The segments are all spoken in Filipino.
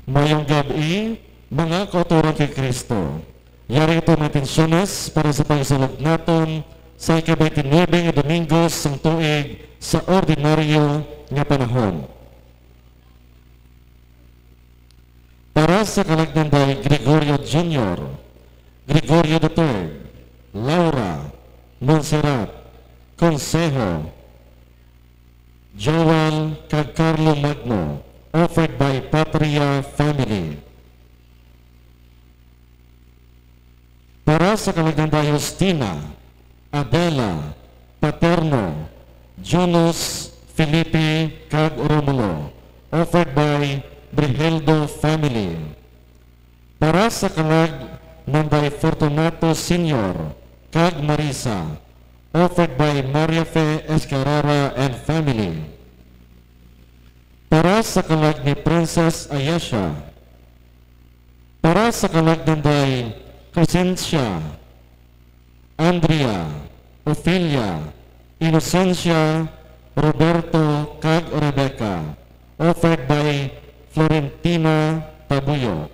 Mayong gabi, mga kauturan kay Kristo. Yari ito ng tensyones para sa pagsalog natin sa ika-29 nga Domingo sang tuig sa ordinaryo nga panahon. Para sa kalagdanday Gregorio Jr., Gregorio III, Laura, Montserrat, Consejo, Joel, kag Carlo Magno, offered by Patria family. Para sa kalagdanday Justina, Adela, Paterno, Junus, Felipe, kag Romulo, offered by Brigeldo family. Para sa kalagdanday Fortunato Sr., kag Marisa, offered by Maria Fe Escarara and family. Para sa kalag ni Princess Ayesha. Para sa kalagdanday Crescencia, Andrea, Ophelia, Inocencia, Roberto, kag Rebecca, offered by Florentina Tabuyok.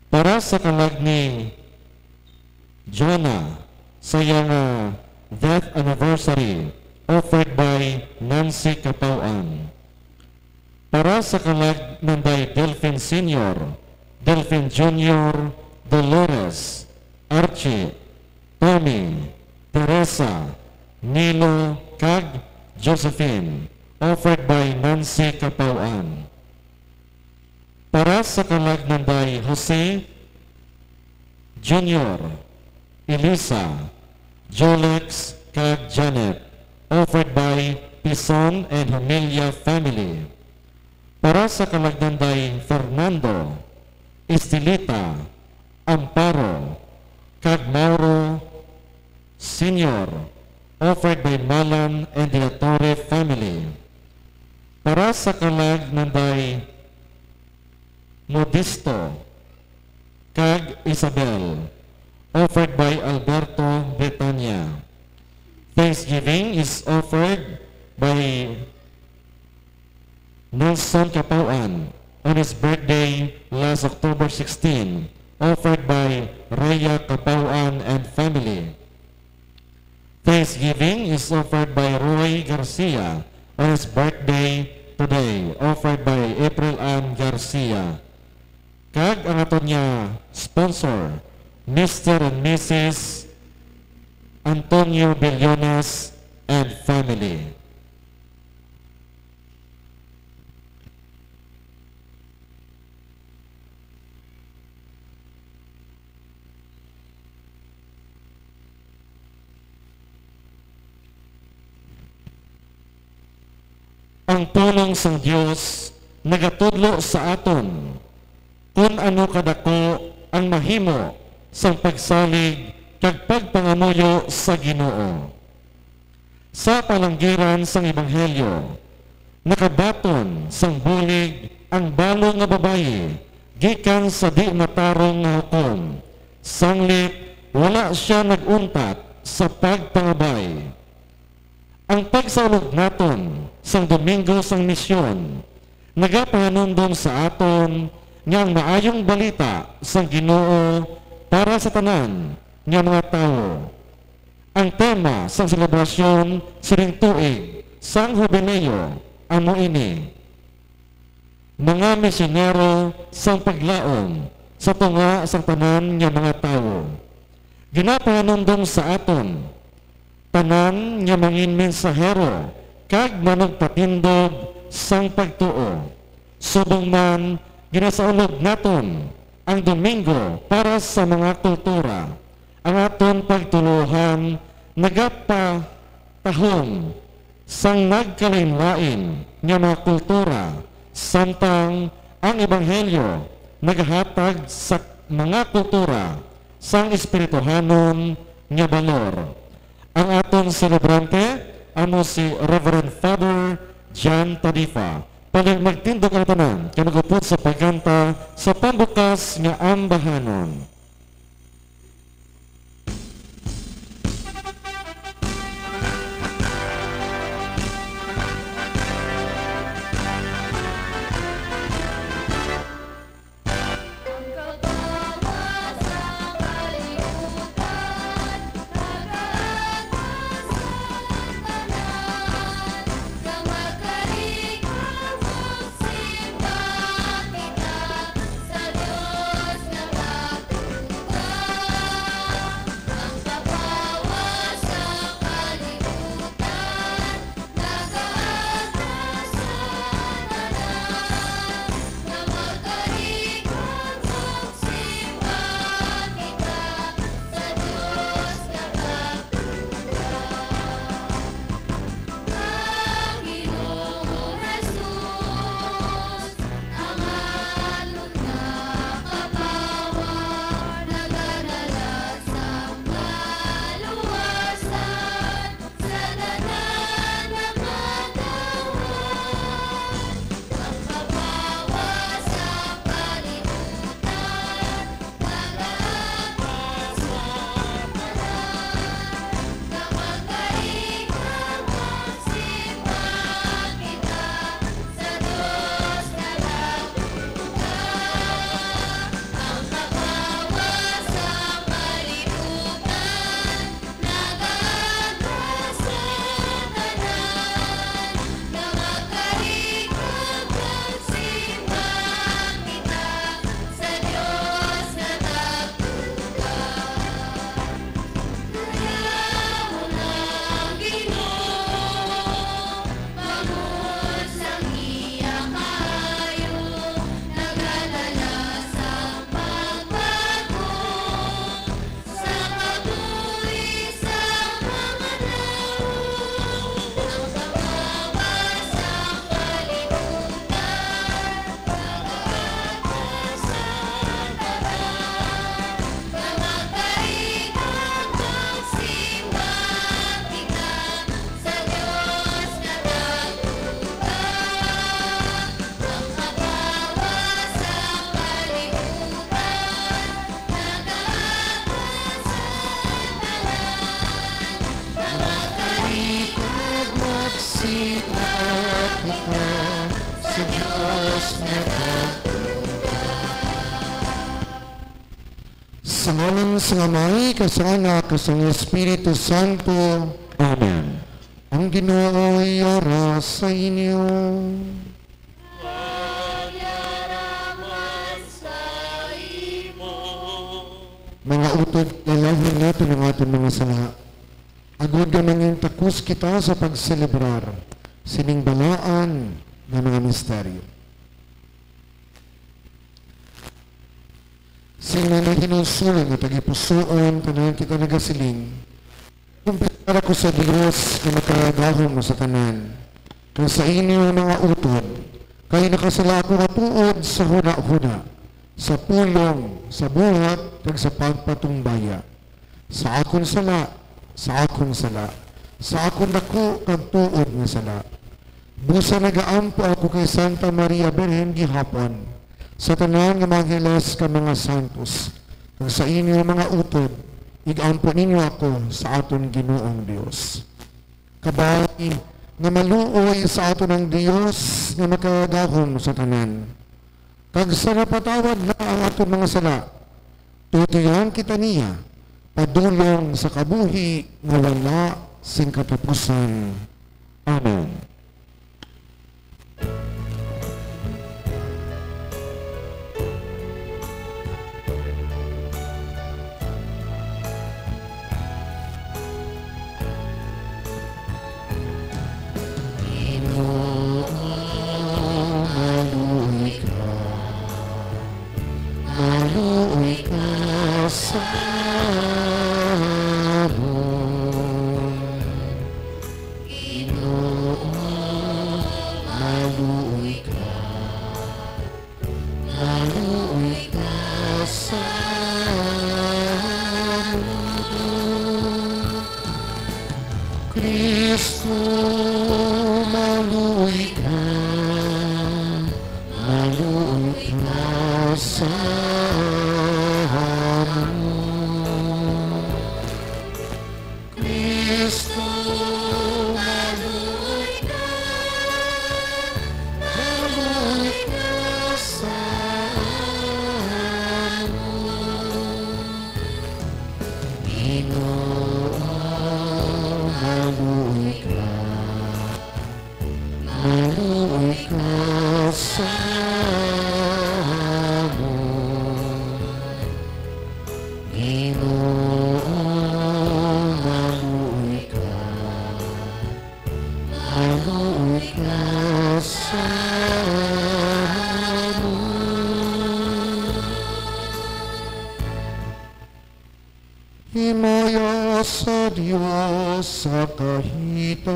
Para sa kalag ni Jonah, sa iyang death anniversary, offered by Nancy Capauan. Para sa kalagdanday Delphine Sr., Delphine Jr., Dolores, Archie, Tommy, Teresa, Nilo, kag Josephine, offered by Nancy Capauan. Para sa kalagdanday Jose Jr., Elisa, Jolex, kag Janet, offered by Pison and Familia family. Para sa kalagdanday Fernando, Estelita, Amparo, kag Mauro Sr., offered by Malan and De La Torre family. Para sa kalagdanday Modisto, kag Isabel, offered by Alberto Betania. Thanksgiving is offered by Nelson Capauan on his birthday last October 16, offered by Rhea Capauan and family. Thanksgiving is offered by Roy Garcia on his birthday today, offered by April Ann Garcia. Kag ang ato niya sponsor, Mr. and Mrs. Antonio Billones and family. Ang tulong sang Dios nagatudlo sa aton kung ano kadako ang mahimo sang pagsalig kag pagpangamuyo sa Ginoo. Sa palanggiran sang Ebanghelyo, nakabaton sang bulig ang balo nga babayi gikan sa di matarong nga hukom. Sanglit wala siya naguntat sa pagpangabay. Ang pagsaulog naton sang Domingo sang misyon nagapahanundong sa aton nga ang maayong balita sang Ginoo para sa tanan nga mga tao. Ang tema sang selebrasyon sining tuig sang Jubileo amo ini: mga misyonero sang paglaom sa tunga sang tanan nga mga tao. Ginapahanundong sa aton tanan nga mangin mensahero kag managpatindog sang pagtuo. Subong man ginasaulog naton ang Domingo para sa mga kultura. Ang aton pagtuluhan nagapatahong sang nagkalain-lain nga mga kultura, samtang ang Ebanghelyo naghatag sa mga kultura sang espirituhanon nga balor. Ang aton celebrante ano si Reverend Father John Tadifa. Paling magtindog ang tanan, kanagupod sa pagkanta sa pambukas nga ambahanon. Sa ngalan sa Amay, sa Anak, sa Espiritu Santo. Amen. Ang Ginoo ay oras sa inyo. Mga utod, lalawin natin ang ating mga sala. Agud ka nanging takus kita sa pagselebrar siningbalaan ng mga misteryo. Sila na hinusulan na tagipusoon, tanan kita nagasiling. Kumpara ko sa Diyos na makaragahon mo sa tanan. Kaya sa inyo mga utod, kaya nakasala ako matuod sa huna-huna, sa pulong, sa buhat, kag sa pagpatumbaya. Sa akon sala, sa akon sala, sa akon dako kag tuod nga sala. Busa nagaampo ako kay Santa Maria Birhen gihapon, sa tanan nga mga hilas ka mga santos, kag sa inyo mga utod, igampo ninyo ako sa aton Ginoong Dios. Kabay nga maluoy sa aton ng Dios nga makagahom sa tanan. Kag sa napatawad na ang aton mga sala, tutiyan kita niya, padulong sa kabuhi nga wala sing katapusan. Amen. Himaya sa Diyos sa kahitasan.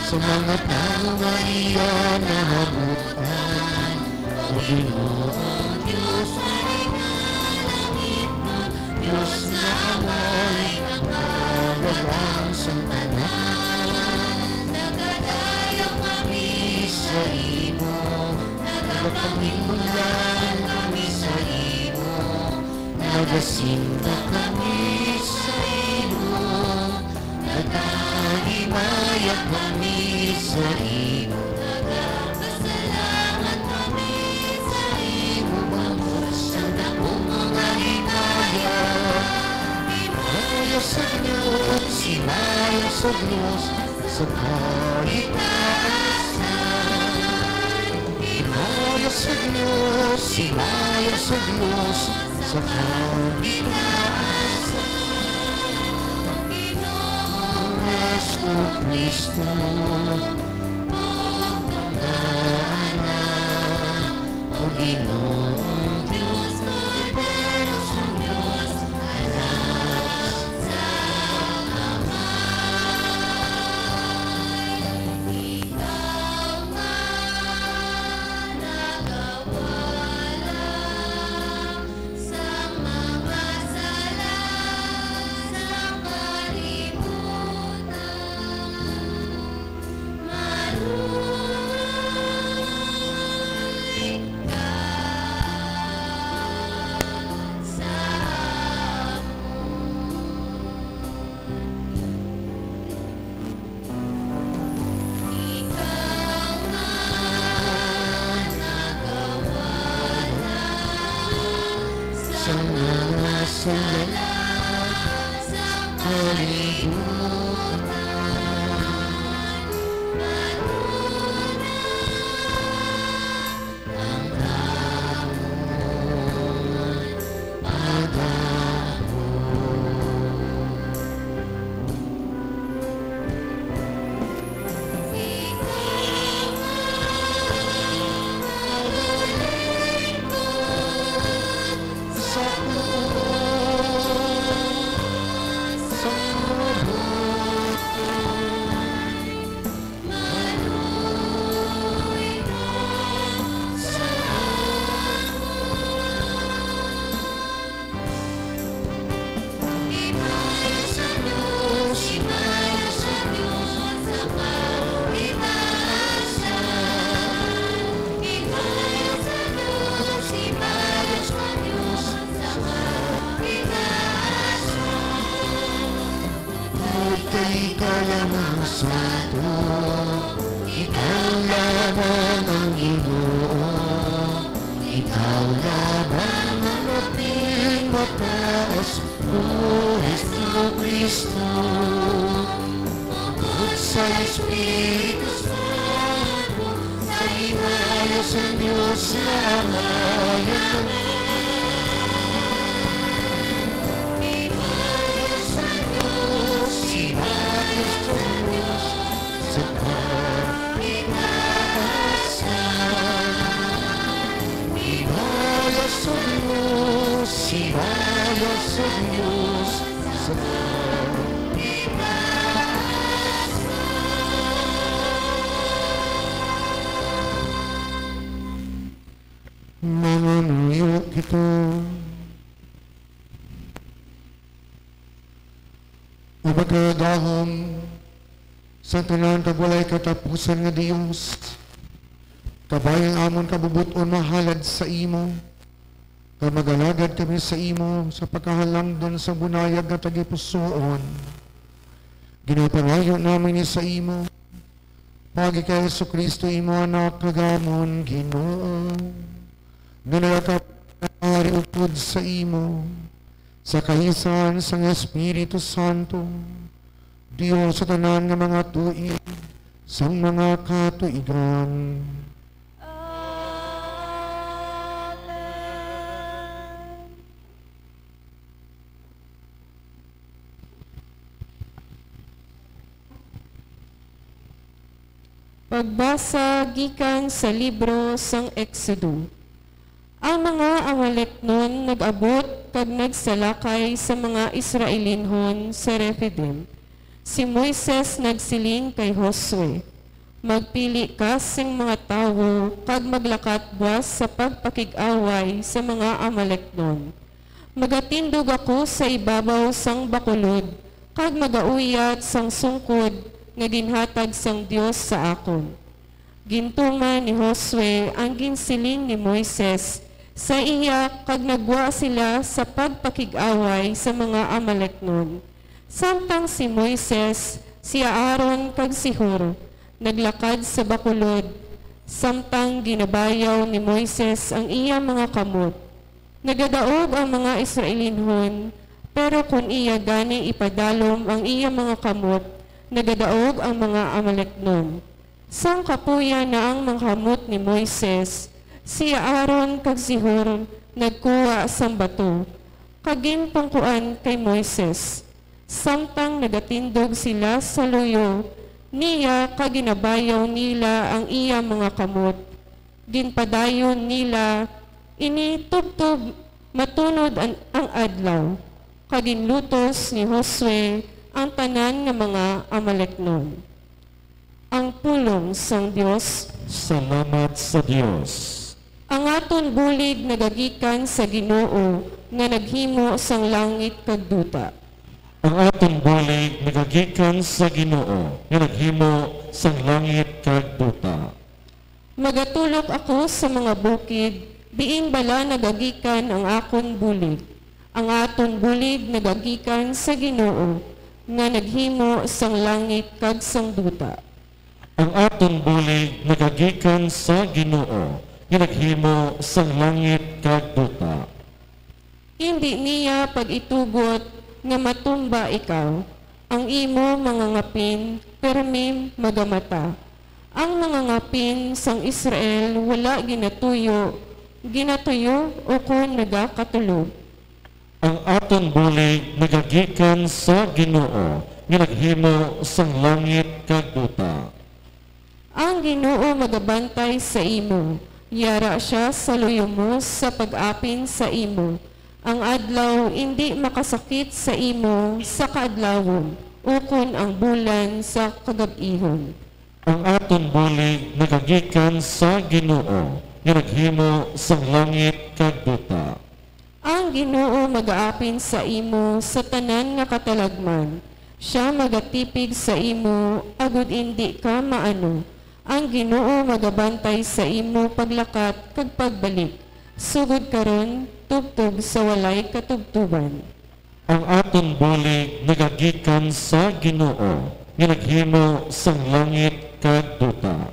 Sa mga tao na iyan na habutan, o Ginoong Diyos na inalangit mo, Diyos na amay, nagagalang sa tanan. Nagadayo kami sa imo, nagapamimulan kami sa imo, nagasinda kami sa imo, nagkahimaya kami sa imo, nagpasalamat kami sa imo, bangos sa dakong mga himaya. Himaya sa Diyos, himaya sa Diyos, sa kahitasan. Himaya sa Diyos, himaya sa Diyos, sa kahitasan. Yesu Kristo, o Ginoong Diyos, Diyos ang Diyos, anak sa Amay. Ikaw man sa mga sala sa kalibutan. Ikaw lamang santo, ikaw lamang ang Ginoo, ikaw lamang ang ating mataas, O Jesucristo. Bukod sa Espiritu Santo, sa inayos ang Diyos na amayan ng Sibaya sa Diyos sa Manganuyo kita. Mabagagahom sa tanan kagwalay katapusan nga Diyos, kabayang amon kabubuton mahalad sa imo, kamagalagad kami sa imo sa pagkahalangdan sa bunayag na tagipusoon. Ginapangayo namin sa imo, pagi kay Jesucristo imo anak kagamon Ginoo, nanayakap ari upod sa imo, sa kahisan sa Espiritu Santo, Diyos sa tanan ng mga tuig, sa mga katuigan. Pagbasa gikan sa libro sang Exodo. Ang mga amalek nun nag-abot kag nagsalakay sa mga Israelinhon sa Rephidim. Si Moises nagsiling kay Josue, magpili ka sing mga tawo kag maglakat buwas sa pagpakig-away sa mga amalek nun. Magatindog ako sa ibabaw sang bakulod kag magauyat sang sungkod nga ginhatag sang Dios sa akon. Gintungan ni Josue ang ginsiling ni Moises sa iya kag nagwa sila sa pagpakig-away sa mga amalek nun. Samtang si Moises, si Aaron kag si Hur naglakad sa bakulod, samtang ginabayaw ni Moises ang iya mga kamot. Nagadaog ang mga Israelinhon, pero kung iya gani ipadalom ang iya mga kamot, nagadaog ang mga amalek nun. Sang kapuya na ang mga kamot ni Moises, si Aaron kag si Hur nagkuha sang bato, kagin pangkuan kay Moises. Samtang nagatindog sila sa luyo, niya kaginabayaw nila ang iya mga kamot. Ginpadayon nila, initubtob matunod ang adlaw. Kaginlutos ni Josue ang tanan ng mga amalek nun. Ang pulong sang Dios. Salamat sa Dios. Ang aton bulig nagagikan sa Ginoo nga naghimo sang langit kag duta. Ang atong bulig nagagikan sa Ginoo nga naghimo sang langit kag duta. Magatulog ako sa mga bukid, biing bala nagagikan ang akon bulig. Ang aton bulig nagagikan sa Ginoo nga naghimo sang langit kag sang duta. Ang atong bulig nagagikan sa Ginoo nga naghimo sang langit kag duta. Hindi niya pag-itugot nga matumba ikaw, ang imo mga ngapin, permi magamata. Ang mga ngapin sang Israel wala ginatuyo o kung nagakatulog. Ang aton bulig nagagikan sa Ginoo, nga naghimo sang langit kag duta. Ang Ginoo magabantay sa imo, yara siya sa luyo mo sa pag-apin sa imo. Ang adlaw hindi makasakit sa imo sa kaadlawon, ukon ang bulan sa kagab-ihon. Ang aton bulig nagagikan sa Ginoo, nga naghimo sang langit kag duta. Ang Ginoo mag-aapin sa imo sa tanan nga katalagman. Siya magatipig sa imo, agud hindi ka maano. Ang Ginoo magabantay sa imo paglakat kag pagbalik. Sugod karon tubtog sa walay katubtuban. Ang aton bulig nagagikan sa Ginoo, nga naghimo sang langit kag duta.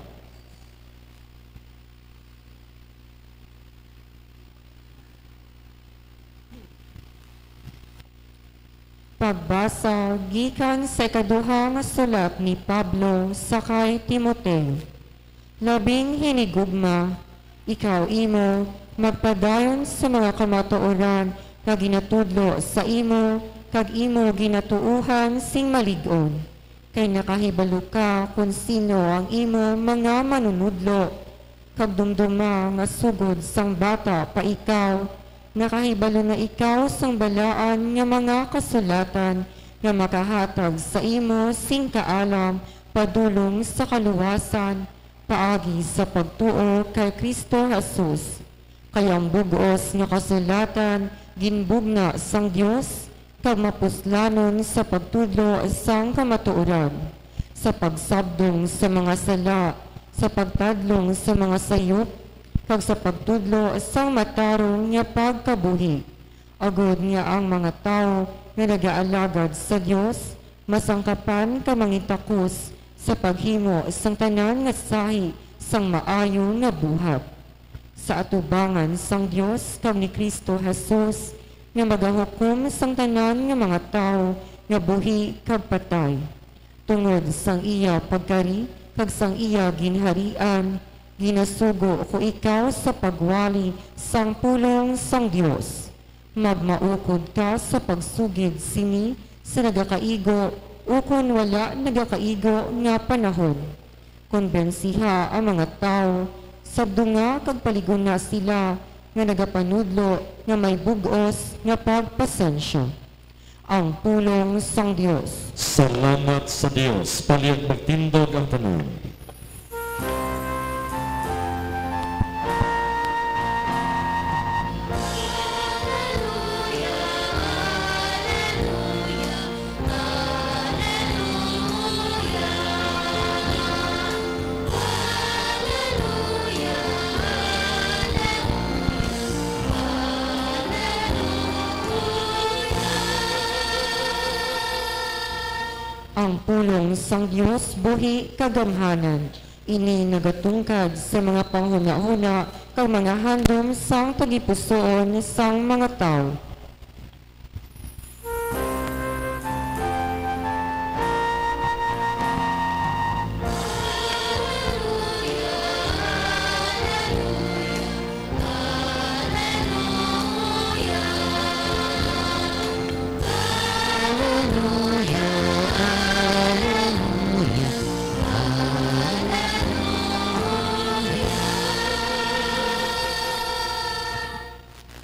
Pagbasa gikan sa ikaduha nga sulat ni Pablo sa kay Timoteo. Labing hinigugma, ikaw imo magpadayon sa mga kamatuoran nga ginatudlo sa imo kag imo ginatuuhan sing malig-on. Kay nakahibalo ka kung sino ang imo mga manunudlo. Kag dumduma nga sugod sang bata pa ikaw, nakahibalo na ikaw sang balaan nga mga kasulatan nga makahatag sa imo sing kaalam padulong sa kaluwasan paagi sa pagtuo kay Kristo Jesus. Kayang bugos nga kasulatan ginbugna sang Dios kag mapuslanon sa pagtudlo sang kamatuoran, sa pagsabdong sa mga sala, sa pagtadlong sa mga sayop, kag sa pagtudlo sang matarong nga pagkabuhi. Agod nga ang mga tao nga nagaalagad sa Dios masangkapan ka mangitakos sa paghimo sang tanan nga sahi sang maayo nga buhat. Sa atubangan sang Dios kag ni Kristo Jesus nga magahukom sang tanan nga mga tao nga buhi kag patay. Tungod sang iya pagkari kag sang iya ginharian, ginasugo ko ikaw sa pagwali sang pulong sang Dios. Magmaukod ka sa pagsugid sini sa nagakaigo o kung wala nagakaigo nga panahon. Konbensiha ang mga tao, sabdo nga kag paligon na sila nga nagapanudlo nga may bugos nga pagpasensya. Ang pulong sang Dios. Salamat sa Dios. Palihag magtindog ang tanan. Ang pulong sang Dios buhi kagamhanan. Ini nagatungkad sa mga panghuna-huna kag mga handom sang tagipusoon sang mga tao.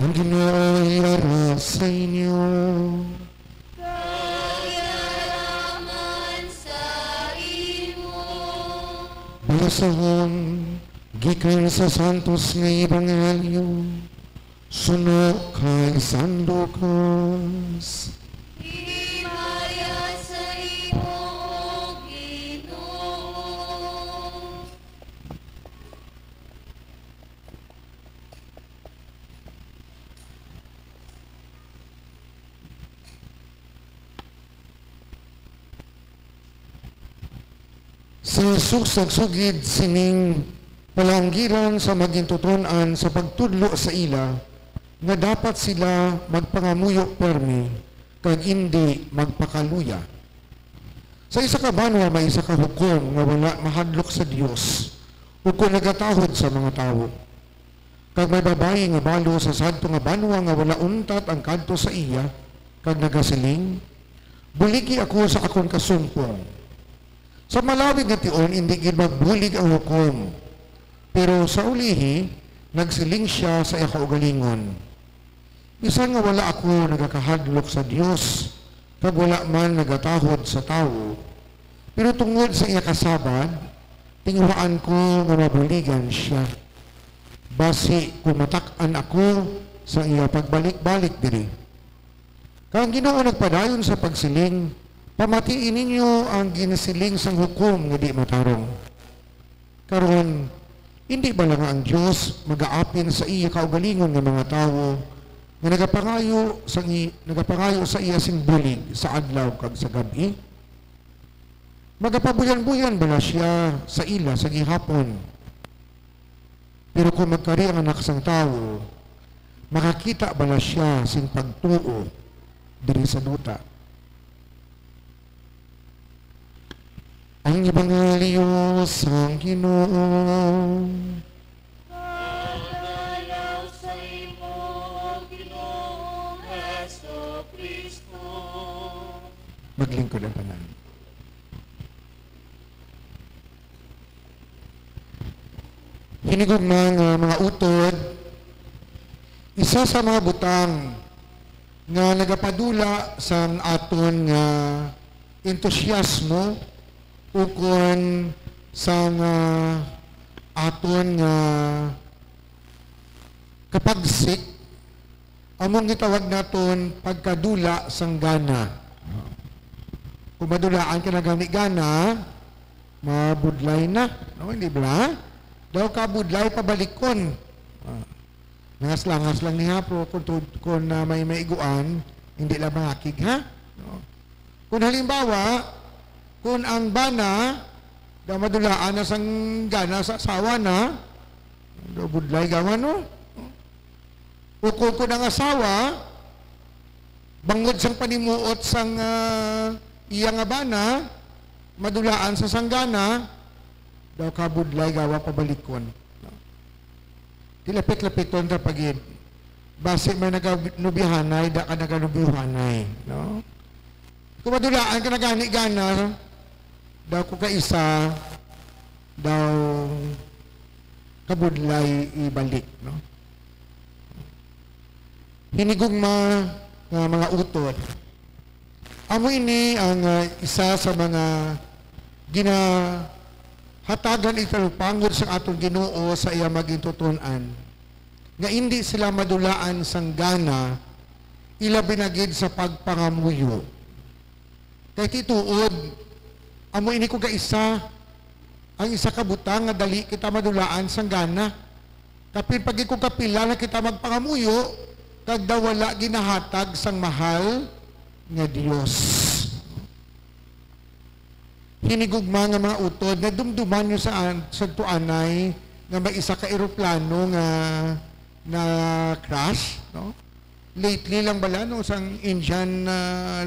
Ang Ginoo ay ara sa inyo. Kayaraman sa imo. Basahon gikan sa Santos nga Ebanghelyo suno kay San Lucas. Himaya sa imo, Ginoo. Sa sugsag-sugid sining palanggiran sa magintutunan sa pagtudlo sa ila, nga dapat sila magpangamuyo permi kag hindi magpakaluya. Sa isa ka banwa may isa ka hukom nga wala mahadlok sa Dios ug kung nagatahod sa mga tawo. Kag may babayi nga balo sa sadto nga banwa nga wala untat ang kadto sa iya kag nagasiling, buligi ako sa akong kasumpong. Sa malawig nga tion, hindi gid magbulig ang hukom. Pero sa ulihi, nagsiling siya sa iya kaugalingon. Bisan nga wala ako nagakahadlok sa Dios, kag wala man nagatahod sa tawo, pero tungod sa iya kasabad, tinguhaan ko nga mabuligan siya. Basi kumatakan ako sa iya pagbalik-balik diri. Kang Ginoo nagpadayon sa pagsiling, pamatiin ninyo ang ginasiling sang hukom nga di matarong. Karon, hindi ba lang ang Diyos mag-aapin sa iya kaugalingon ng mga tao nga nagapangayo sa iya sing bulig sa adlaw kag sa gabi? Magapabuyan-buyan bala siya sa ila sa gihapon. Pero kung magkari ang anak sang tao, makakita bala siya sing pagtuo diri sa duta. Ang Ebanghelyo sang Ginoo. Pagdalaw sa imo, Ginoong Hesukristo. Maglingkod ang tanan. Hinigog mga utod, isa sa mga butang nga nagapadula sa aton nga entusiasmo ukon sa aton nga kapagsik, among gitawag naton pagkadula sang gana. Kung madulaan ka na gana, mabudlay na. No, hindi ba? Daw ka budlay pabalikon. Nangaslangas lang niya po kung may maiguan, hindi lang mangakig, ha? No. Kung halimbawa, kung ang bana, daw madulaan na sang gana sa asawa na, daw budlay gawan, no? O kung ang asawa, bangod sang panimuot sang iya nga bana, madulaan sa sanggana, daw kabudlay gawa pabalikon. No? Tilapit-lapiton ta pagid. Base may naganubihanay, da ka naganubihanay. No? Kung madulaan ka nagani-gana, daw ko kaisa, daw kabudlay ibalik. No? Hinigugma nga mga utod. Amo ini ang isa sa mga ginahatagan italupangod sa atong Ginoo sa iya magintutunan. Nga hindi sila madulaan sang gana, ilabi na gid sa pagpangamuyo. Kay tituod, amo ini ko isa, ang isa ka butang nga dali kita madulaan sang gana. Kapin pag ko kapila na kita magpangamuyo, kag daw wala ginahatag sang mahal nga Dios. Hinigugma nga mga utod, na dumduman nyo sa tuanay nga may isa ka eroplano nga na crash, no? Lately lang bala, no, sang Indian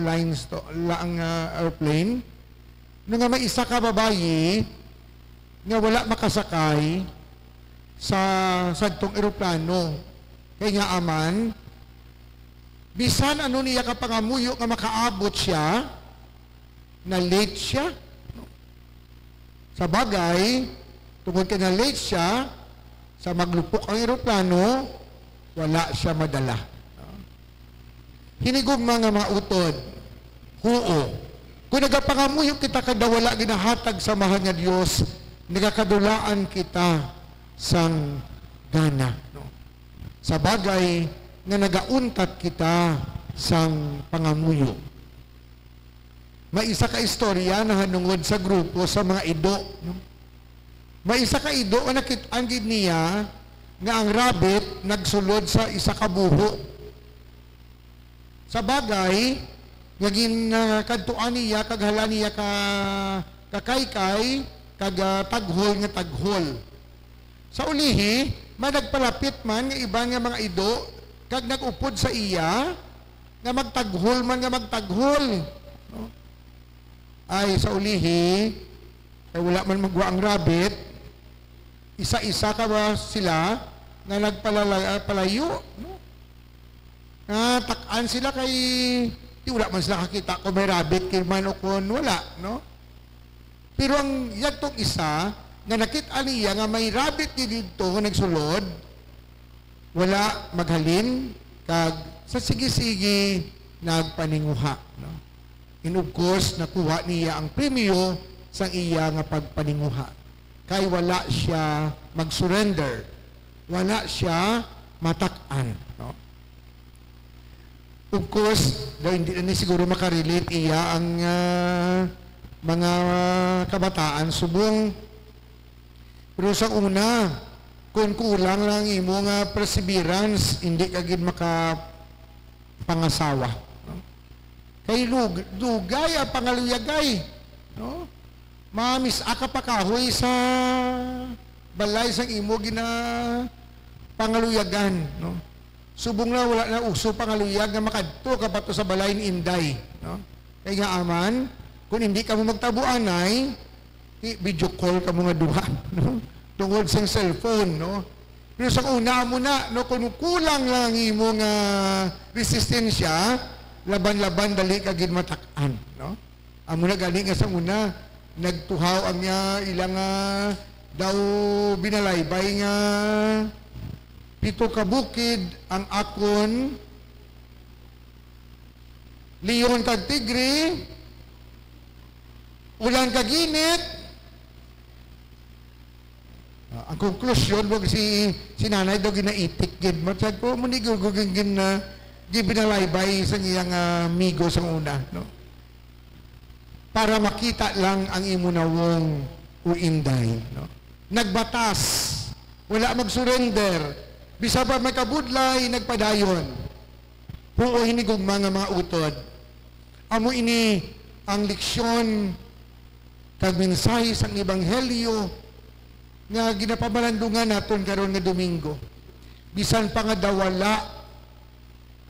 Lines lang airplane, no, nga may isa ka babayi nga wala makasakay sa sadtong eroplano. Kaya nga aman, bisan ano niya kapangamuyo nga makaabot siya, na late siya. Sa bagay, tungkol ka na late siya, sa maglupok ang eroplano, wala siya madala. Hinigog mga utod, huo. Kung nagapangamuyo kita kada wala ginahatag sa mahal nga Diyos, nagakadulaan kita sang gana. No? Sa bagay, nga nagauntat kita sang pangamuyo. May isa ka istorya na hanungod sa grupo sa mga ido. No? May isa ka ido na nakit-anggid niya nga ang rabbit nagsulod sa isa ka buho. Sa bagay, ngagin kadtuan niya, kaghala niya kakaykay, taghol nga taghol. Sa ulihi, managpalapit man nga iba nga mga ido, kag nag-upod sa iya, nga magtaghol man nga magtaghol. No? Ay, sa ulihi, ay wala man magwa ang rabbit, isa-isa ka ba sila nga nagpalayo, no? Takaan sila kay, di wala man sila kakita kung may rabbit, kay man o kung wala, no? Pero ang yagtong isa, nga nakita niya nga may rabbit dito nga nagsulod, wala maghalin, kag sa sige-sige nagpaninguha. No? And of course, nakuha niya ang premyo sa iya nga pagpaninguha. Kay wala siya mag-surrender. Wala siya matak-an. No? Of course, hindi na siguro makarelate iya ang mga kabataan subong. Pero sa una, kung kulang lang imo nga perseverance, hindi ka gid makapangasawa. No? Kay lugay ang pangaluyagay. No? Mamisaka pa kahoy sa balay sang imo gina pangaluyagan. No? Subong na wala na uso pangaluyag nga makadto ka pa to sa balay ni Inday. No? Kaya nga aman, kung hindi ka mo magtabuan ay, video call ka mo nga duha. No? Tungod sa cellphone. No? Pero sa una mo na, no, kung kulang lang imo nga resistensya, laban-laban dali ka gid matak-an. No? Amo na galing nga sa una, nagtuhaw ang ilang daw binalaybay nga pito ka bukid ang akon leon kag tigre ulan kag init. Ang konklusyon wag si nanay daw ginaitik gid matag ko mo ni gugugin na gibinalaybay sa iyang amigo sa una, no? Para makita lang ang imunawong uinday. No? Nagbatas, wala mag-surrender, bisa pa may kabudlay, nagpadayon. Puo hinigog mga utod. Amo ini ang leksyon kag mensahe sang ebanghelyo nga ginapabalandungan naton karon nga Domingo. Bisan pa nga dawala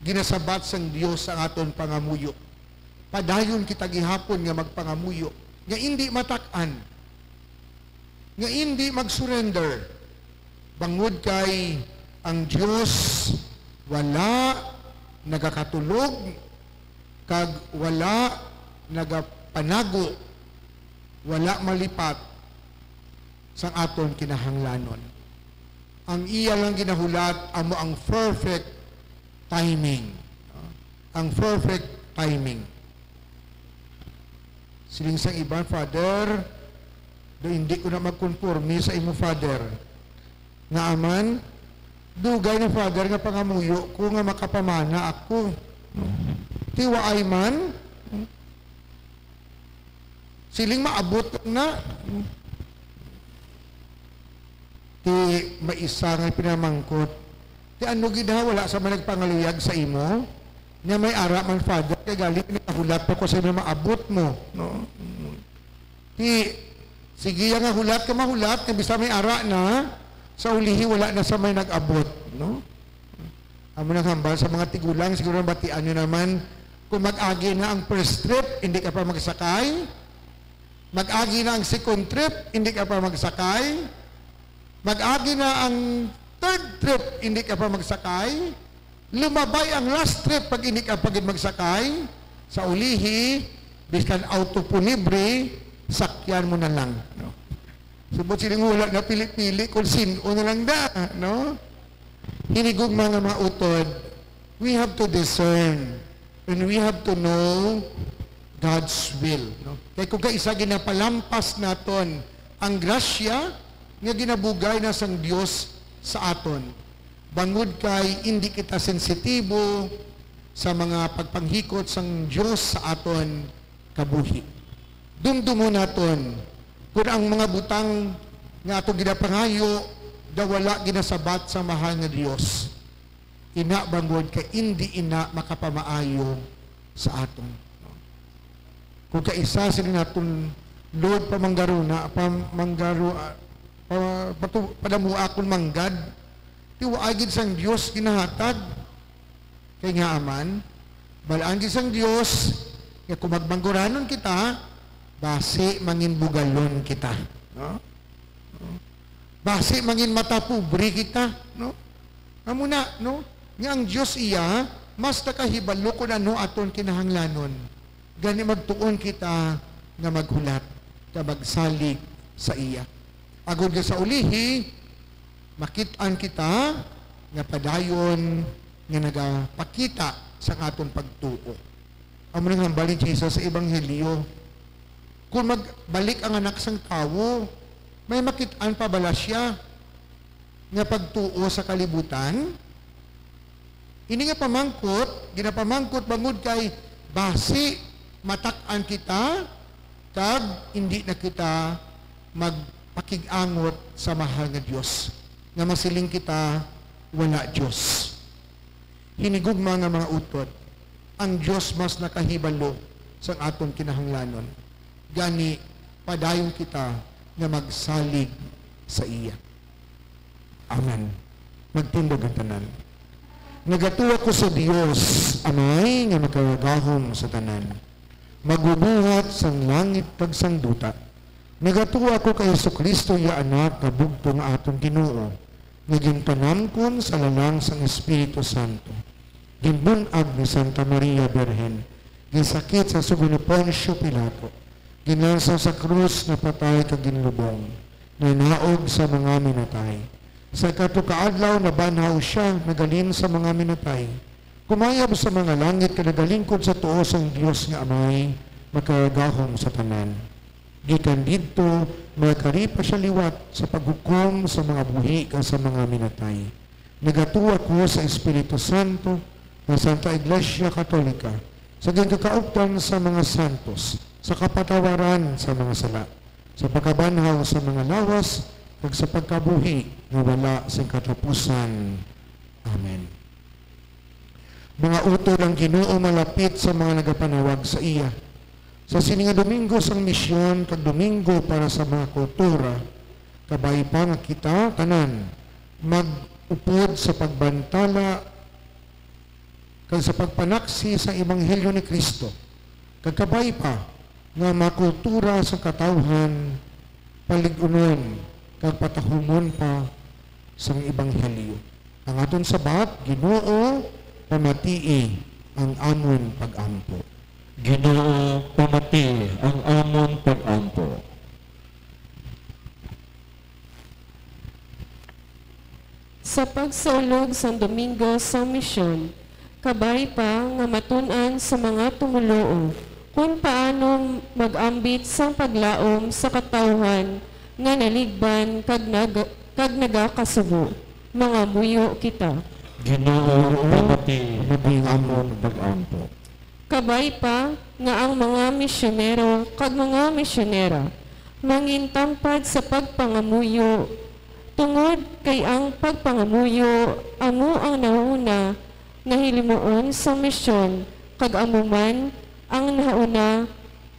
ginasabat sang Dios ang aton pangamuyo. Padayon kita gihapon nga magpangamuyo, nga hindi matak-an, nga hindi mag-surrender. Bangod kay ang Diyos wala nagakatulog, kag wala nagapanago, wala malipat sa aton kinahanglanon. Ang iya lang ginahulat, amo ang perfect timing. Ang perfect timing. Siling sang iba, Father, do hindi ko na magkonforme sa imo, Father. Nga aman, dugay na, Father, nga pangamuyo ko nga makapamana ako. Tiwaay man, siling maabot na. Ti maisa nga pinamangkot. Ti ano gida, wala sa managpangaluyag sa imo, nga may ara man, Father, kaya galing nakahulat pa ko sa ino maabot mo. No? Sige nga hulat ka mahulat, nga bisa may ara na, sa ulihi wala na sa may nag-abot. No? Amo nang hambal sa mga tigulang, siguro batian nyo naman, kung mag-agi na ang first trip, hindi ka pa magsakay. Mag-agi na ang second trip, hindi ka pa magsakay. Mag-agi na ang third trip, hindi ka pa magsakay. Lumabay ang last trip pag hindi ka pagid magsakay. Sa ulihi, biskan autopunibre, sakyan mo na lang. No? Subot silang wala na pili-pili kung sino na lang da. No? Hinigog mga utod, we have to discern and we have to know God's will. No? Kaya kung kaisa ginapalampas naton ang grasya nga ginabugay na sang Dios sa aton. Bangod kay hindi kita sensitibo sa mga pagpanghikot sang Dios sa aton kabuhi. Dumdumo naton kung ang mga butang nga ato ginapangayo da wala ginasabat sa mahal nga Dios. Ina bangod kay hindi ina makapamaayo sa aton. Kung kaisa sila naton Lord pamanggaruna padamu akon manggad tiwaagid sang Dios ginahatag Kay nga aman, balaan kisang Dios, nga kung magbangguranon kita, basi mangin bugalon kita. No? Basi mangin matapobre kita. No? Amo na, no? Nga ang Diyos iya, mas nakahibalo ko na no aton kinahanglanon. Gani magtuon kita nga maghulat, nga magsalig sa iya. Agod ka sa ulihi, makitaan kita nga padayon nga nagapakita sa aton pagtuo. Amo nang hambalin Jesus sa Ebanghelyo. Kung magbalik ang anak sang tawo, may makitaan pa bala siya nga pagtuo sa kalibutan? Ini nga pamangkot, ginapamangkot bangod kay basi matak-an kita kag hindi na kita magpakig-angot sa mahal nga Dios. Nga masiling kita wala Dios. Hinigugma nga mga utod, ang Dios mas nakahibalo sa atong kinahanglanon. Gani padayon kita nga magsalig sa iya. Amen. Magtindog ang tanan. Nagatuwa ko sa Dios, Amay, nga makagahom sa tanan. Magubuhat sang langit kag sang duta. Nagatuwa ko kay Jesucristo ya anak nga bugtong atong Ginoo. Nga gintanamkon sa lalang sang Espiritu Santo. Ginbunag ni Santa Maria Birhen. Ginsakit sa sugo ni Poncio Pilato. Ginlansa sa krus na patay kag ginlubong. Nanaog sa mga minatay. Sa katukaadlaw na banhaw siya nagalin sa mga minatay. Kumayab sa mga langit kanagalingkod sa tuos ang Diyos nga Amay, makagahom sa tanan. Gikan dito, makaripa siya liwat sa paghukom sa mga buhi ka sa mga minatay. Nagatuwa ko sa Espiritu Santo ng Santa Iglesia Katolika, sa gagkakauptan sa mga santos, sa kapatawaran sa mga sala, sa pagkabanhaw sa mga lawas, ug sa pagkabuhi nga wala sing katapusan. Amen. Mga utod ang Ginoo malapit sa mga nagapanawag sa iya. Sa sininga Domingo sang misyon kag Domingo para sa mga kultura, kabay pa nga kita tanan mag-upod sa pagbantala kag sa pagpanaksi sa Ebanghelyo ni Kristo. Kag kabay pa nga makultura sa katawhan paligunon kag patahumon pa sang Ebanghelyo. Ang aton sabat, Ginoo, pamatii ang amon pag-ampo. Ginoo, pamati ang amon pag-ampo. Sa pagsaulog sa Domingo sa misyon, kabay pa nga matun-an sa mga tumuloo kung paano mag-ambit sang paglaom sa katawhan nga naligban kag nagakasubo. Mga muyo kita. Ginoo, pamati ang amon pag-ampo. Kabay pa nga ang mga misyonero kag mga misyonera mangintampad sa pagpangamuyo tungod kay ang pagpangamuyo amo ang nauna nga hilimuon sa misyon kag amuman ang nauna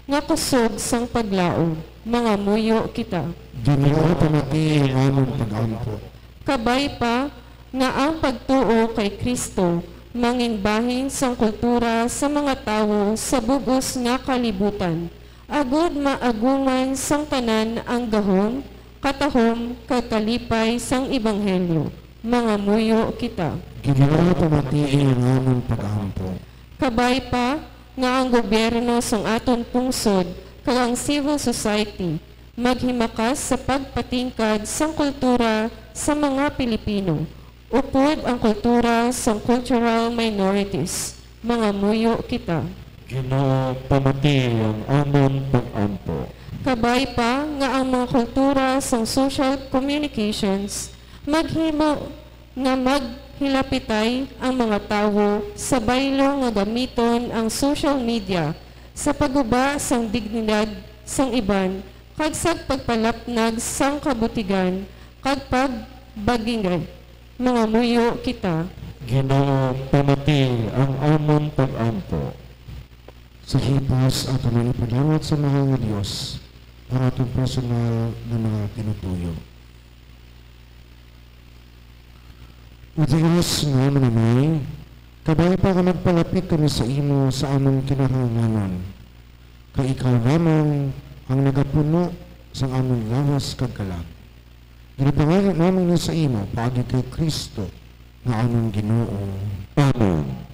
nga kusog sang paglaom. Mga muyo kita. Ginoo, pamati ang amon pag-ampo. Kabay pa nga ang pagtuo kay Kristo mangingbahin sang kultura sa mga tawo sa bugos nga kalibutan. Agud maaguman sang tanan ang gahom, katahom, kakalipay sang Ebanghelyo. Mga muyo kita. Ginoo, pamati ang amon pag-ampo. Kabay pa nga ang gobyerno sang aton pungsod kag ang civil society maghimakas sa pagpatingkad sang kultura sa mga Pilipino. Upod ang kultura sang cultural minorities. Mga muyo kita. Ginoo, pamati ang amon pag-ampo. Kabay pa nga ang mga kultura sang social communications maghimo nga maghilapitay ang mga tawo sa baylo nga gamiton ang social media sa pagguba sang dignidad sang iban kag sa pagpalapnag sang kabutigan kag pagbagingay. Mga muyo kita. Ginoo, pamati ang amon pag-ampo. Sa hipos at manipalawat sa mahal nga Diyos ang atong personal na mga tinutuyo. O Diyos nga manamay, Kabay pa ka magpalapit kami sa imo sa among kinahanglanon. Kay ikaw lamang ang nagapuno sa among lawas kag kalag. Ginapangalan namin sa imo paagi kay Kristo nga among Ginoo. Amen.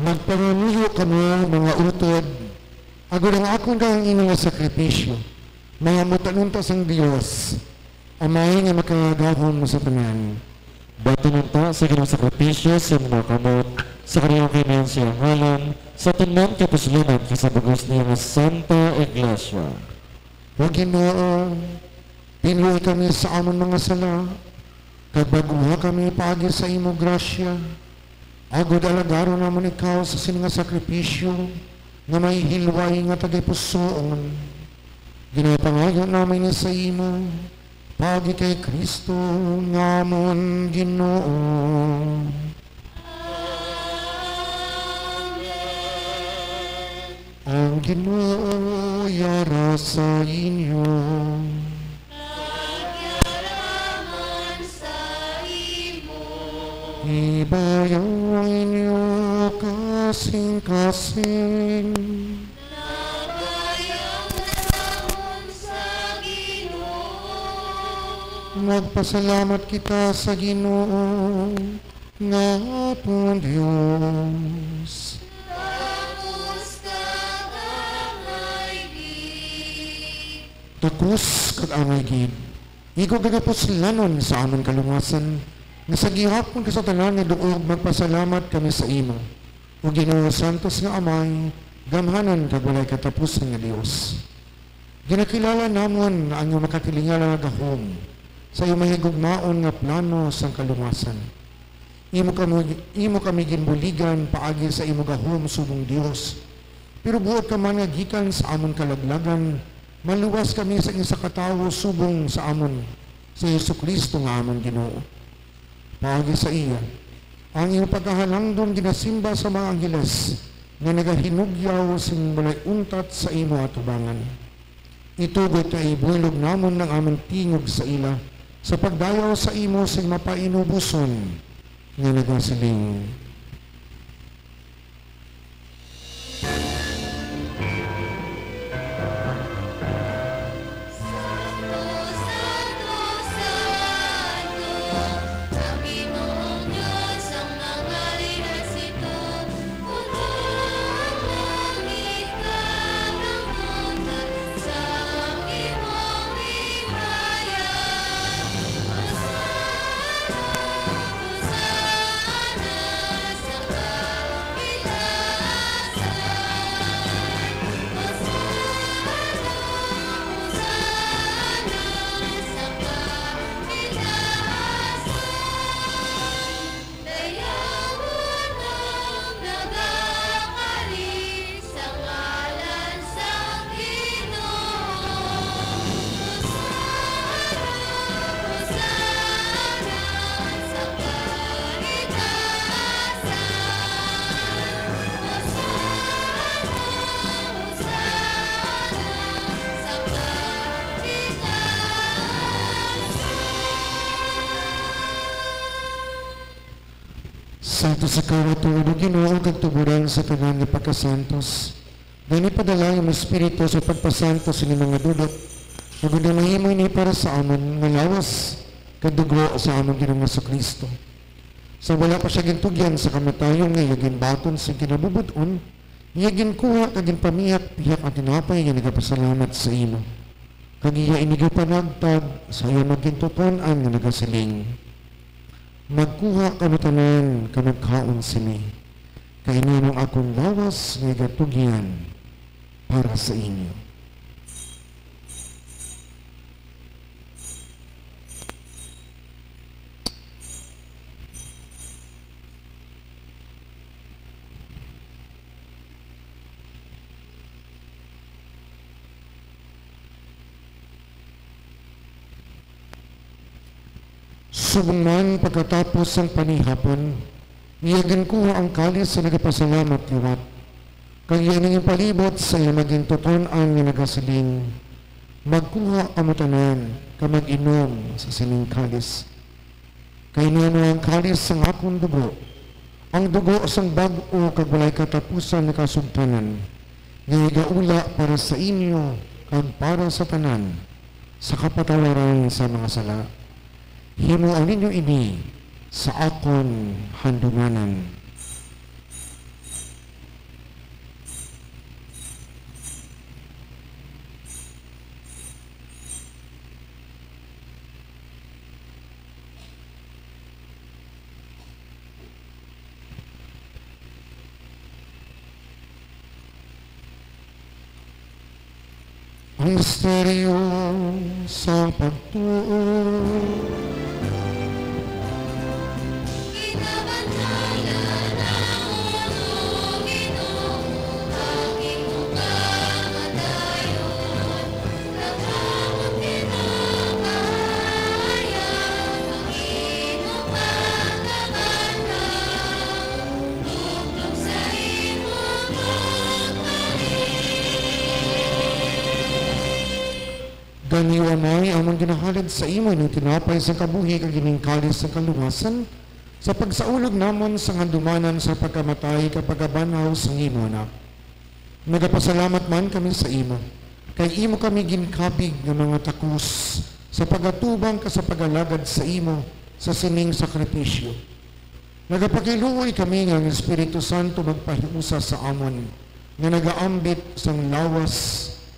Magpanganiho kamo mga utod, agad ang akong kang inyong sakripisyo, mga mutanunta sang Diyos, amay nga makagahom mo sa tanan. Batununta sa ginong sakripisyo sa mga kamot, sa kanyang kinayan siyang halang, sa tunan kapuslunan kasabagos niya nga Santa Iglesia. O Ginoo, pinuwi kami sa amon mga sala, kagbaguha kami paagi sa imo grasya, agod alagaro naman ikaw sa sininga sakripisyo, nga may hilway nga tagapusoon. Ginapangayon namin sa imo, pagi kay Kristo ngamon Ginoo. Ang Ginoo yara sa inyo. Nagyaraman sa imo. Ibayaw inyo kasing-kasing. Nagayang nasamon sa Ginoo. Magpasalamat kita sa Ginoo nga atong Diyos. Tapos ka kamay di. takus kag angay gid. Igo gagapos lanon sa amon kalungasan, nga sa gihapon ka sa tanan nga duog magpasalamat kami sa imo. O Ginoo Santos nga Amay, gamhanan kag walay katapusan nga Dios. Ginakilala namon nga ang iyong makatilingalan nga gahom sa iyong mahigugmaon nga plano sa kalungasan. Imo kami ginbuligan paagi sa imo gahom subong Dios. Pero buot ka man nga gikan sa amon kalaglagan, maluwas kami sa isa katawo subong sa amon sa Jesucristo nga amon Ginoo. Paagi sa iya, ang iyong pagkahalangdon ginasimba sa mga angheles nga nagahinugyaw sing walay untat sa imo atubangan. Itugot ka ibulog namon ng amon tingog sa ila sa pagdayaw sa imo sing mapainubuson nga nagasiling. Santos ikaw at tulog Ginoo kag tuburan sa tanan nga pagkasantos. Gani padala ang Espiritu sa pagpasantos sa mga dudot. Ug mahimo ini para sa amon nga lawas kag dugo sa amon Ginoong Kristo. Sa wala pa siya gintugyan sa kamatayon nga iyagin baton sa kinabubuton, iyagin kuha kag ginpamiyak piyak at tinapay nga nagapasalamat sa imo. Kag iya inigo panagtag sa iya magintuton-an nga nagasiling. Magkuha kami tanan kanagkaon sini. Kainin ang akong lawas nga gatugyan para sa inyo. Subong man pagkatapos ang panihapon, iyagan ko ang kalis sa nagapasalamat liwat. Kaya nanging palibot sa iyo maging toton ang nagasiling. Magkuha kamutanan, ka mag-inom sa sining kalis. Kaya nano ang kalis ng akong dugo, ang dugo sang bag-o kag walay katapusan na kasugtanan, nga gaula para sa inyo kag para sa tanan, sa kapatawaran sa mga sala. Himuan ninyo ini sa akon handunganan. Ang misteryo sa pagtuo. Ganiwanay amang ginahalad sa imo ni tinapay sa kabuhi kag giningkalis sa kalungasan sa pagsaulog namon sa handumanan sa pagkamatay kapag abanaw sa imo anak. Nagapasalamat man kami sa imo kay imo kami ginkabig ng mga takus sa pagatubang ka sa pagalagad sa imo sa sining sakripisyo. Nagapakiluoy kami nga ang Espiritu Santo magpahiusa sa amon nga nagaambit sang lawas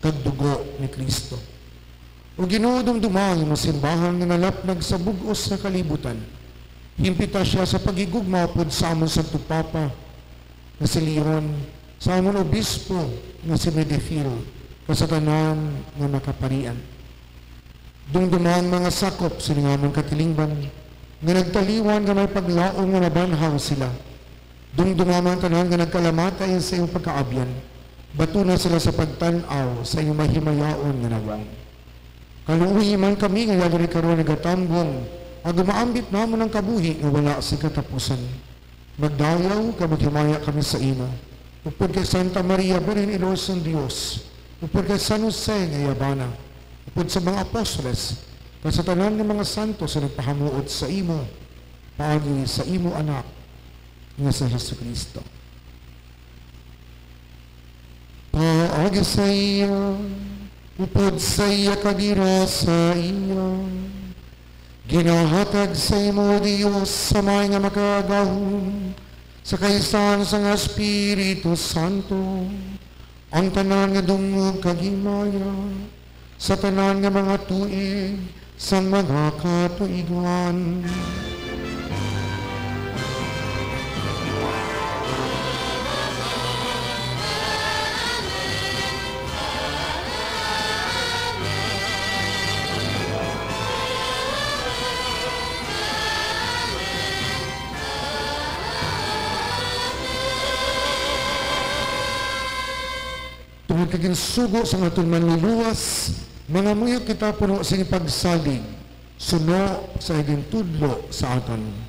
kag dugo ni Kristo. O Ginoo dumdumang mo simbahan nga nalapnag sa bugos na kalibutan. Himpita siya sa pagigugma pod sa amon Santo Papa nga si Leon, sa amon obispo nga si Medefil, kasatanan nga makaparian. Dumduman mga sakop sa amon katilingban, nga nagtaliwan nga may paglaong nga nabanhaw sila. Dumduman tanan nga nagkalamatay sa iyong pagkaabyan, batuna sila sa pagtanaw sa iyong mahimayaon nga nawang. Kaluuhi man kami nga yadari karon nagatambong, ang gumaambit namo ng kabuhi nga wala sa katapusan. Magdayaw ka maghimaya kami sa imo. Upod kay Santa Maria, Birhen Ilos ng Diyos. Upod kay San Jose nga yabana. Upod sa mga apostoles, sa tanan ng mga santo sa nagpahamuot sa imo, paagi sa imo anak nga sa Jesucristo. Paagi sa iyo, upod sa iya kadira sa iyo, ginahatag sa imo, Diyos, sa may nga makagahom, sa kaisan sa nga Espiritu Santo, ang tanan nga dungog kagimaya, sa tanan nga mga tuig, sa mga katuigan. Tungod kaging sugo sa nga manluluwas, mga muyo kita puno sa pagsalig, suno sa iging tudlo sa aton.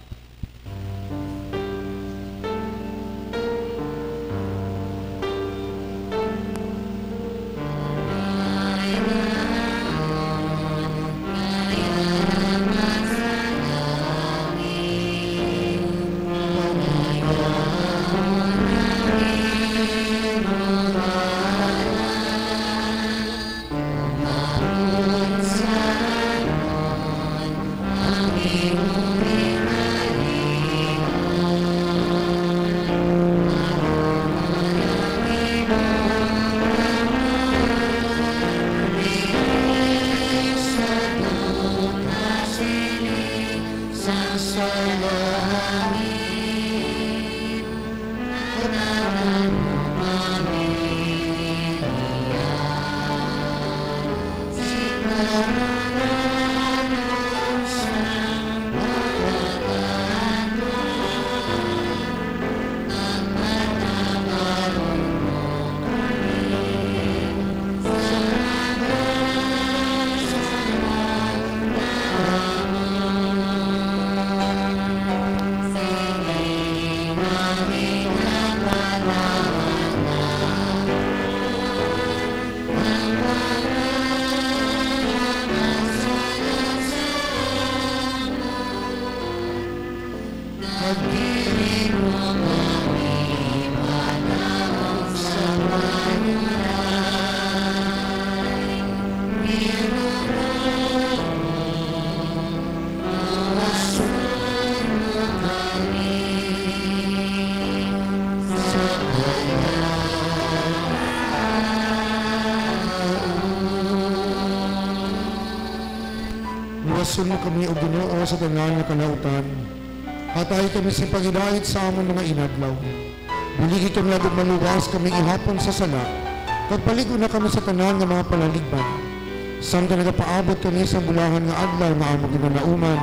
Iwasun mo kami o Ginoo sa tanan nga kalautan. Hatay kami sa pagidait sa amon mga inadlaw. Bulig itong lagod maluwas kami ihapon sa sala. Pagpaligo na kami sa tanan nga mga palaligban. Samtang nagapaabot kami sa bulahan nga adlaw nga among ginanauman,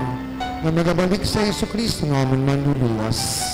nga nagabalik sa Jesucristo nga amon manluluwas.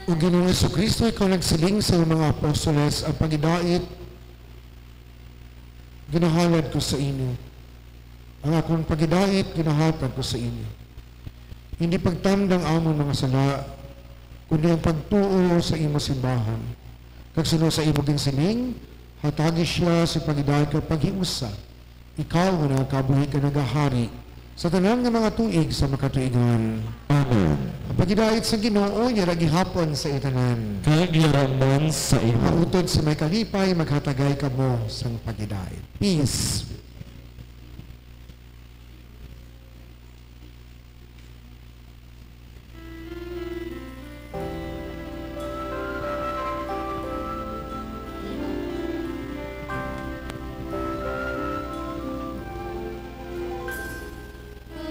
O Ginoong Jesucristo, ikaw nagsiling sa mga apostoles ang pagidait, ginahalad ko sa inyo. Ang akong pagidait, ginahatag ko sa inyo. Hindi pagtandang amon mga sala, kundi ang pagtuo sa imo simbahan. Kag sunod sa imo ginsiling, hatagi siya sa pagidahig kag paghiusa. Ikaw nga nagkabuhi ka nagahari sa tanan nga mga tuig sa makatuigan. Amen. Ang pagidahig sa Ginoo niya gihapon sa itanan. Kag yaramon sa imo. Mautod sa may kalipay, maghatagay ka mo sa pagidahig. Peace.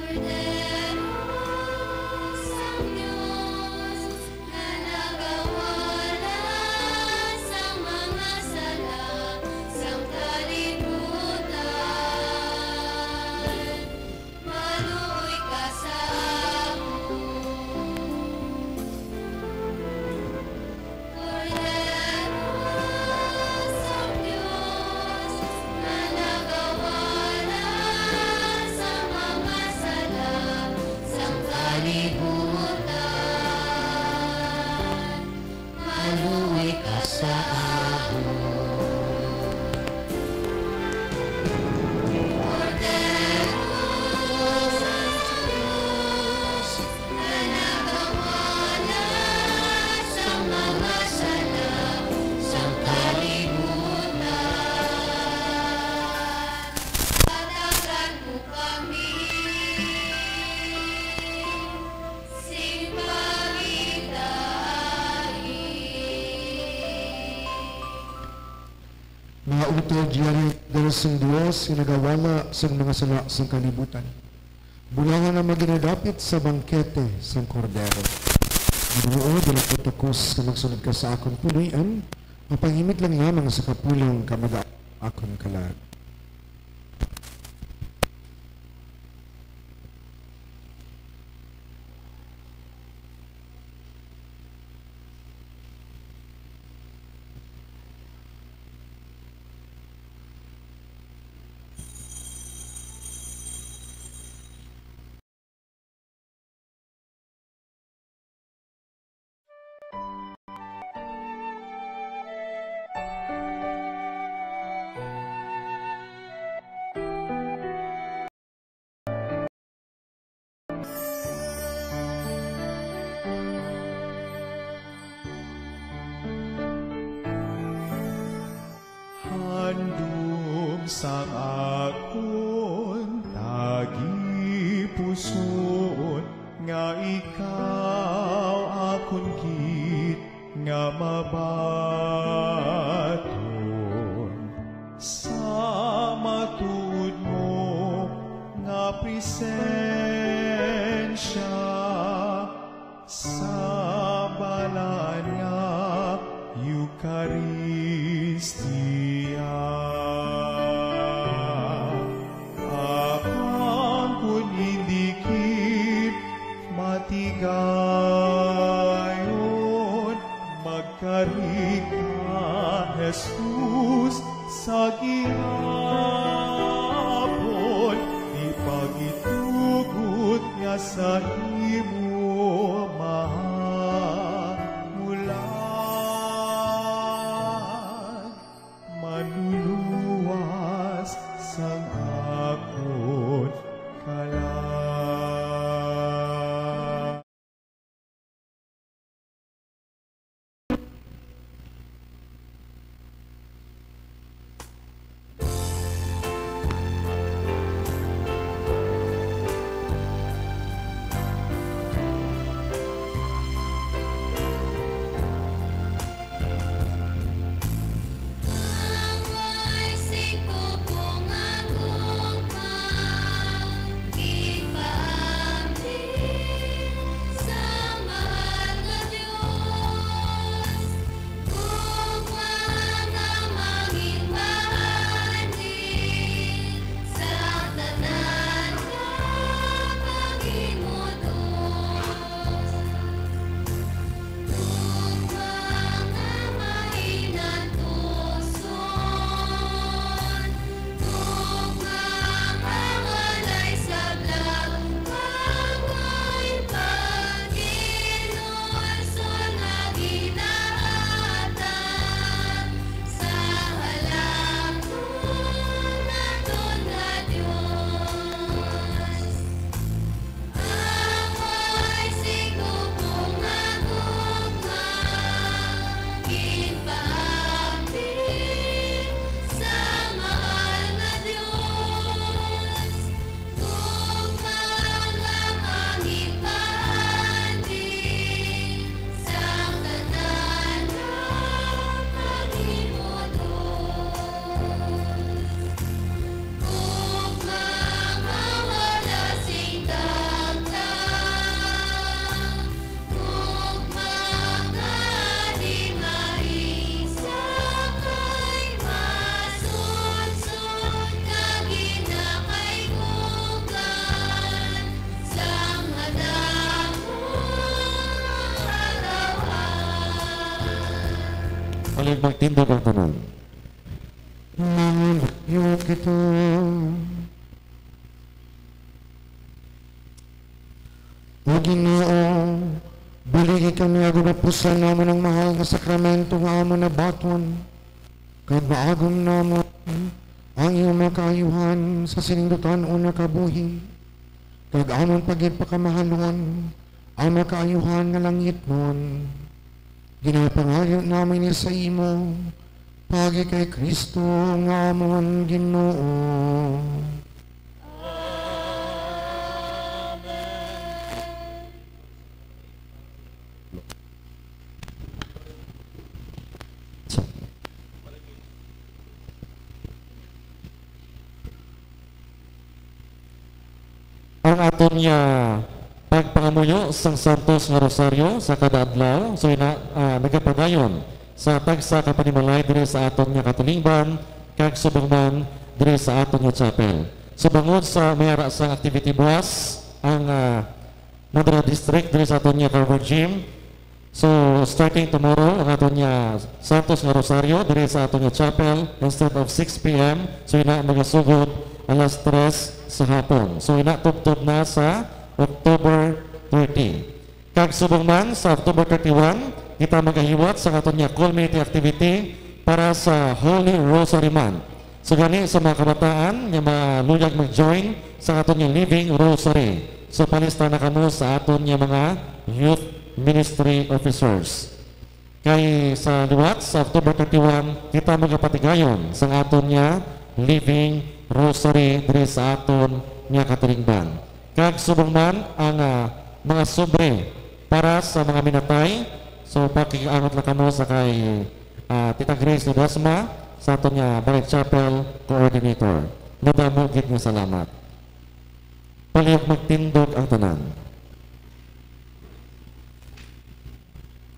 Korderos ang Diyos na nagawala sa mga sala sa kalibutan. Maluoy ka sa amon. Korderos ang Diyos na nagawala sa mga sala sa kalibutan. Maluoy ka sa Korderos ang Diyos na nagawala sa mga sala sa kalibutan. Patagan mo kami, sing pagidahin. Mga utod yari dalasang Diyos sinagawala sa mga sala sa kalibutan. Bulangan na maginadapit sa bangkete sa kordero. Ginoo, dalaputukos ka magsunod ka sa akong pulian, mapangimit lang lamang sa kapulong kamaga akong kalag. Handom sa akon tagi puson nga ikaw akon kit nga mabaton sa matud mo nga presensya sa balan nga Eucharistia. Akang kun indikit matigayon, magkarik ka, Jesus, sa gihapon, ipagitugot nga sa imo mahamulan, manuluwas sang akon kalag. Palig magtindog ang tanan. Mangyok ito. O Ginoo, buligi kami agunapusan naman ang mahal nga sakramento nga amo na baton. Kag maagom namon ang iyong mga kaayuhan sa sinindutan o nakabuhi. Kag amon pagid pakamahalon ang mga kaayuhan nga langit nun. Ginapangayo namin niya sa imo, pagi kay Kristo nga amon Ginoo. Ang aton niya pagpangamuyo sang Santos nga Rosario sa kada adlaw so nagapadayon sa tagsa ka panimalay diri sa aton nga katulingban kag subangman diri sa aton nga chapel. Subangod sa mayara sang activity buwas ang Madra District diri sa aton nga Carver Gym. So starting tomorrow ang aton nga Santos nga Rosario diri sa aton nga chapel instead of 6 p.m. so nagasugod alas 3 sa hapon. So tubtob na sa October 30. Kag subangman sa October 31, kita magahiwat sa aton nga community activity para sa Holy Rosary Month. So gani sa mga kabataan nga maluyag mag-join sa aton nga Living Rosary. So palista na kamo sa aton nga mga youth ministry officers. Kay sa liwat sa October 31, kita magapatigayon sa aton nga Living Rosary diri sa aton nga katulingban. Kag subangman ang mga sobre para sa mga minatay. So pakiangot lang kamo sa kay Tita Grace Ledesma sa aton nga Barret Chapel Coordinator. Nadamo gid nga salamat. Palihog magtindog ang tanan.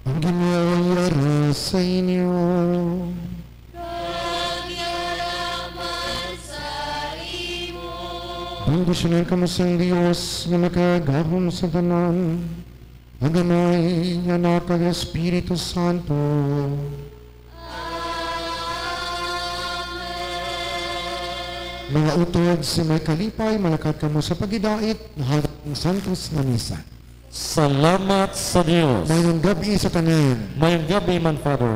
Ang Ginoo yara sa inyo. Nagyaraman sa imo. Bendisyonan ka mo sa Diyos nga makagahom sa tanan. Ang Amay, Anak, kag Espiritu Santo. Mga utod sa may kalipay, malakat ka mo sa pagidait, ng Santos na Misa. Salamat sa Dios. Mayong gabi sa tanan. Mayong gabi man, Father.